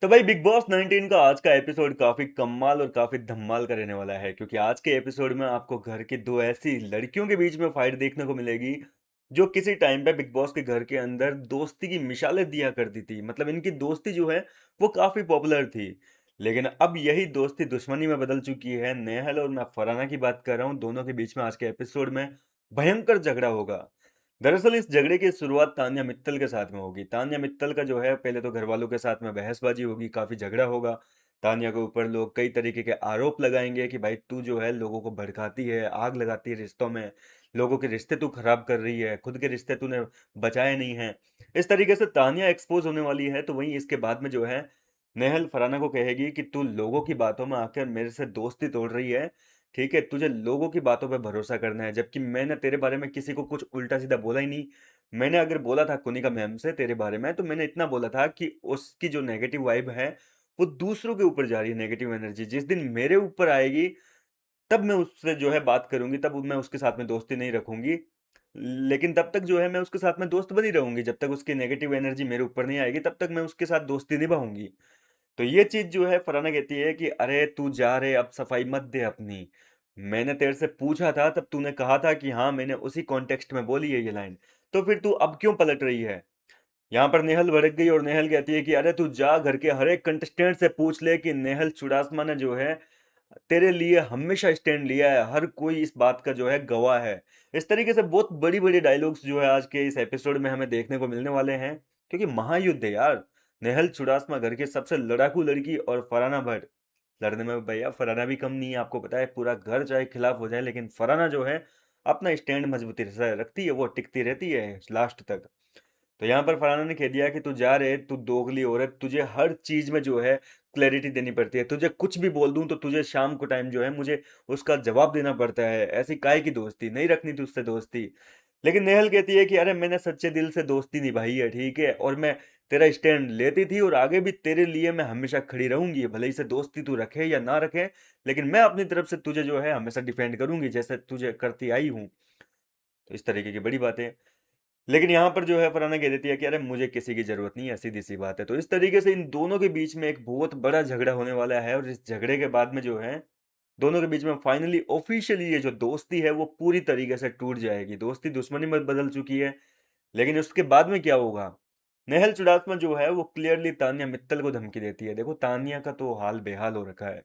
तो भाई big boss 19 का आज का एपिसोड काफी कमाल और काफी धमाल का रहने वाला है, क्योंकि आज के एपिसोड में आपको घर की दो ऐसी लड़कियों के बीच में फाइट देखने को मिलेगी जो किसी टाइम पे बिग बॉस के घर के अंदर दोस्ती की मिसालें दिया करती थी। मतलब इनकी दोस्ती जो है वो काफी पॉपुलर थी, लेकिन अब यही दोस्ती दुश्मनी में बदल चुकी है। नेहल और मैं फरहाना की बात कर रहा हूँ, दोनों के बीच में आज के एपिसोड में भयंकर झगड़ा होगा। दरअसल इस झगड़े की शुरुआत तान्या मित्तल के साथ में होगी। तान्या मित्तल का जो है पहले तो घर वालों के साथ में बहसबाजी होगी, काफी झगड़ा होगा। तान्या के ऊपर लोग कई तरीके के आरोप लगाएंगे कि भाई तू जो है लोगों को भड़काती है, आग लगाती है रिश्तों में, लोगों के रिश्ते तू खराब कर रही है, खुद के रिश्ते तूने बचाए नहीं है। इस तरीके से तान्या एक्सपोज होने वाली है। तो वहीं इसके बाद में जो है नेहल फराना को कहेगी कि तू लोगों की बातों में आकर मेरे से दोस्ती तोड़ रही है। ठीक है, तुझे लोगों की बातों पे भरोसा करना है, जबकि मैंने तेरे बारे में किसी को कुछ उल्टा सीधा बोला ही नहीं। मैंने अगर बोला था कुनिका मैम से तेरे बारे में, तो मैंने इतना बोला था कि उसकी जो नेगेटिव वाइब है वो दूसरों के ऊपर जा रही है, नेगेटिव एनर्जी जिस दिन मेरे ऊपर आएगी तब मैं उससे जो है बात करूंगी, तब मैं उसके साथ में दोस्ती नहीं रखूंगी। लेकिन तब तक जो है मैं उसके साथ में दोस्त बनी रहूंगी, जब तक उसकी नेगेटिव एनर्जी मेरे ऊपर नहीं आएगी तब तक मैं उसके साथ दोस्ती निभाऊंगी। तो ये चीज जो है फराना कहती है कि अरे तू जा रे, अब सफाई मत दे अपनी। मैंने तेरे से पूछा था तब तूने कहा था कि हाँ मैंने उसी कॉन्टेक्स्ट में बोली है ये लाइन, तो फिर तू अब क्यों पलट रही है। यहाँ पर नेहल भड़क गई और नेहल कहती है कि अरे तू जा घर के हर एक कंटेस्टेंट से पूछ ले कि नेहल चुड़ासमा ने जो है तेरे लिए हमेशा स्टैंड लिया है, हर कोई इस बात का जो है गवाह है। इस तरीके से बहुत बड़ी बड़ी डायलॉग्स जो है आज के इस एपिसोड में हमें देखने को मिलने वाले हैं, क्योंकि महायुद्ध है यार। नेहल चुड़ासमा घर की सबसे लड़ाकू लड़की और फरहाना भट्ट लड़ने में भैया फरहाना भी कम नहीं है। आपको पता है पूरा घर चाहे खिलाफ हो जाए लेकिन फरहाना जो है अपना स्टैंड मजबूती से रखती है, वो टिकती रहती है लास्ट तक। तो यहाँ पर फरहाना ने कह दिया कि तू जा रहे, तू दोगली औरत, तुझे हर चीज में जो है क्लैरिटी देनी पड़ती है, तुझे कुछ भी बोल दूं तो तुझे शाम को टाइम जो है मुझे उसका जवाब देना पड़ता है। ऐसी काय की दोस्ती नहीं रखनी तुझसे दोस्ती। लेकिन नेहल कहती है कि अरे मैंने सच्चे दिल से दोस्ती निभाई है, ठीक है, और मैं तेरा स्टैंड लेती थी और आगे भी तेरे लिए मैं हमेशा खड़ी रहूंगी, भले ही से दोस्ती तू रखे या ना रखे, लेकिन मैं अपनी तरफ से तुझे जो है हमेशा डिफेंड करूंगी जैसे तुझे करती आई हूँ। तो इस तरीके की बड़ी बातें। लेकिन यहाँ पर जो है फरहाना कह देती है कि अरे मुझे किसी की जरूरत नहीं है, सीधी सी बात है। तो इस तरीके से इन दोनों के बीच में एक बहुत बड़ा झगड़ा होने वाला है, और इस झगड़े के बाद में जो है दोनों के बीच में फाइनली ऑफिशियली ये जो दोस्ती है वो पूरी तरीके से टूट जाएगी। दोस्ती दुश्मनी में बदल चुकी है। लेकिन उसके बाद में क्या होगा, नेहल चुड़ासमा जो है वो क्लियरली तान्या मित्तल को धमकी देती है। देखो तान्या का तो हाल बेहाल हो रखा है।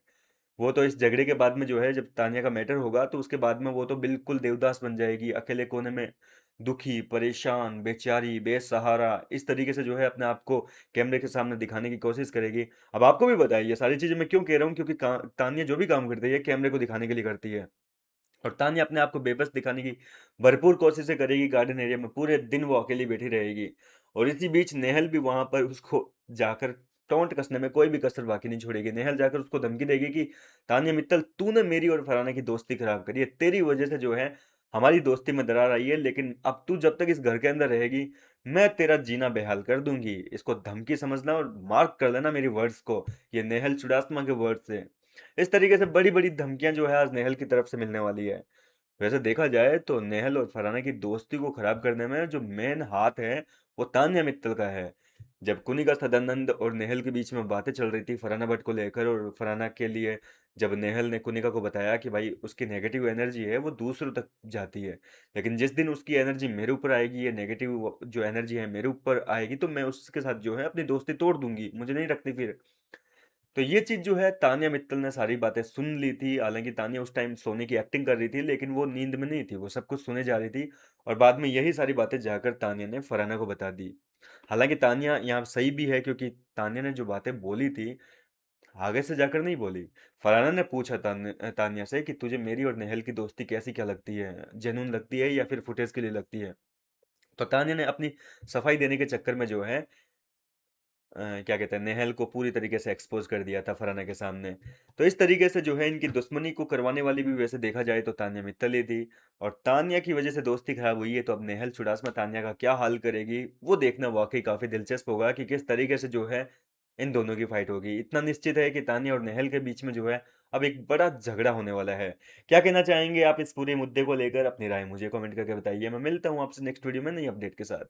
वो तो इस झगड़े के बाद में जो है जब तान्या का मैटर होगा तो उसके बाद में वो तो बिल्कुल देवदास बन जाएगी, अकेले कोने में दुखी परेशान बेचारी बेसहारा इस तरीके से जो है अपने आप को कैमरे के सामने दिखाने की कोशिश करेगी। अब आपको भी बताइए ये सारी चीजें मैं क्यों कह रहा हूँ, क्योंकि तान्या जो भी काम करती है कैमरे को दिखाने के लिए करती है। और तान्या अपने आप को बेबस दिखाने की भरपूर कोशिशें करेगी, गार्डन एरिया में पूरे दिन वो अकेली बैठी रहेगी। और इसी बीच नेहल भी वहां पर उसको जाकर टोंट कसने में कोई भी कसर बाकी नहीं छोड़ेगी। नेहल जाकर उसको धमकी देगी कि तान्या मित्तल तूने मेरी और फरहाना की दोस्ती खराब करी है, तेरी वजह से जो है हमारी दोस्ती में दरार आई है, लेकिन अब तू जब तक इस घर के अंदर रहेगी मैं तेरा जीना बेहाल कर दूंगी। इसको धमकी समझना और मार्क कर लेना मेरी वर्ड्स को, ये नेहल चुड़ासमा के वर्ड्स है। इस तरीके से बड़ी बड़ी धमकियां जो है आज नेहल की तरफ से मिलने वाली है। वैसे देखा जाए तो नेहल और फरहाना की दोस्ती को खराब करने में जो मेन हाथ है वो तान्या मित्तल का है। जब कुनिका सदानंद और नेहल के बीच में बातें चल रही थी फरहाना भट्ट को लेकर और फरहाना के लिए, जब नेहल ने कुनिका को बताया कि भाई उसकी नेगेटिव एनर्जी है वो दूसरों तक जाती है, लेकिन जिस दिन उसकी एनर्जी मेरे ऊपर आएगी, ये नेगेटिव जो एनर्जी है मेरे ऊपर आएगी, तो मैं उसके साथ जो है अपनी दोस्ती तोड़ दूंगी, मुझे नहीं रखनी फिर। तो ये चीज जो है तानिया मित्तल ने सारी बातें सुन ली थी। हालांकि तानिया उस टाइम सोने की एक्टिंग कर रही थी, लेकिन वो नींद में नहीं थी, वो सब कुछ सुने जा रही थी। और बाद में यही सारी बातें जाकर तानिया ने फरहाना को बता दी। हालांकि तानिया यहाँ सही भी है, क्योंकि तानिया ने जो बातें बोली थी आगे से जाकर नहीं बोली। फरहाना ने पूछा तानिया से कि तुझे मेरी और नेहल की दोस्ती कैसी क्या लगती है, जेनून लगती है या फिर फुटेज के लिए लगती है। तो तानिया ने अपनी सफाई देने के चक्कर में जो है क्या कहते हैं नेहल को पूरी तरीके से एक्सपोज कर दिया था फरहाना के सामने। तो इस तरीके से जो है इनकी दुश्मनी को करवाने वाली भी वैसे देखा जाए तो तान्या मित्तल ही थी। और तान्या की वजह से दोस्ती खराब हुई है, तो अब नेहल चुड़ासमा तान्या का क्या हाल करेगी वो देखना वाकई काफी दिलचस्प होगा कि किस तरीके से जो है इन दोनों की फाइट होगी। इतना निश्चित है कि तान्या और नेहल के बीच में जो है अब एक बड़ा झगड़ा होने वाला है। क्या कहना चाहेंगे आप इस पूरे मुद्दे को लेकर, अपनी राय मुझे कमेंट करके बताइए। मैं मिलता हूँ आपसे नेक्स्ट वीडियो में नई अपडेट के साथ।